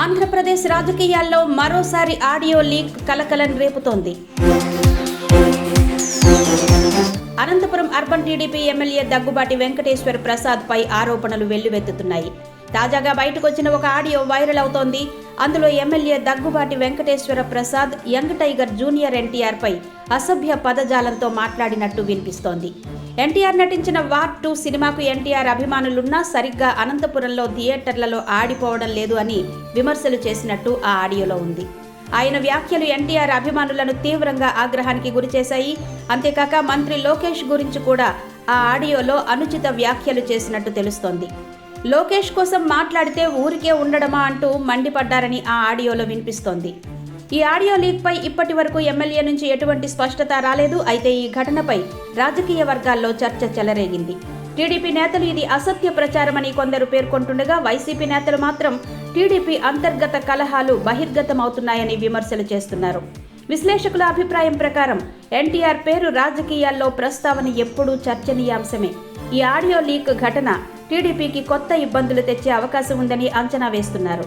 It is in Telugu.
ఆంధ్రప్రదేశ్ రాజకీయాల్లో మరోసారి ఆడియో లీక్ కలకలం రేపుతోంది. Anantapuram urban TDP MLA Daggubati Venkateswara Prasad పై ఆరోపణలు వెల్లువెత్తుతున్నాయి. తాజాగా బయటకొచ్చిన ఒక ఆడియో వైరల్ అవుతోంది. అందులో MLA Daggubati Venkateswara Prasad young tiger junior NTR పై అసభ్య పదజాలంతో మాట్లాడినట్టు వినిపిస్తోంది. ఎన్టీఆర్ నటించిన వార్ 2 సినిమాకు ఎన్టీఆర్ అభిమానులున్నా సరిగ్గా అనంతపురంలో థియేటర్లలో ఆడిపోవడం లేదు అని విమర్శలు చేసినట్టు ఆ ఆడియోలో ఉంది. ఆయన వ్యాఖ్యలు ఎన్టీఆర్ అభిమానులను తీవ్రంగా ఆగ్రహానికి గురిచేశాయి. అంతేకాక మంత్రి లోకేష్ గురించి కూడా ఆ ఆడియోలో అనుచిత వ్యాఖ్యలు చేసినట్టు తెలుస్తోంది. లోకేష్ కోసం మాట్లాడితే ఊరికే ఉండడమా అంటూ మండిపడ్డారని ఆ ఆడియోలో వినిపిస్తోంది. ఈ ఆడియో లీక్ పై ఇప్పటి వరకు ఎమ్మెల్యే నుంచి ఎటువంటి స్పష్టత రాలేదు. అయితే ఈ ఘటనపై రాజకీయ వర్గాల్లో చర్చ చెలరేగింది. టీడీపీ నేతలు ఇది అసత్య ప్రచారమని కొందరు పేర్కొంటుండగా, వైసీపీ నేతలు మాత్రం టీడీపీ అంతర్గత కలహాలు బహిర్గతమవుతున్నాయని విమర్శలు చేస్తున్నారు. విశ్లేషకుల అభిప్రాయం ప్రకారం ఎన్టీఆర్ పేరు రాజకీయాల్లో ప్రస్తావన ఎప్పుడూ చర్చనీయాంశమే. ఈ ఆడియో లీక్ ఘటన టీడీపీకి కొత్త ఇబ్బందులు తెచ్చే అవకాశం ఉందని అంచనా వేస్తున్నారు.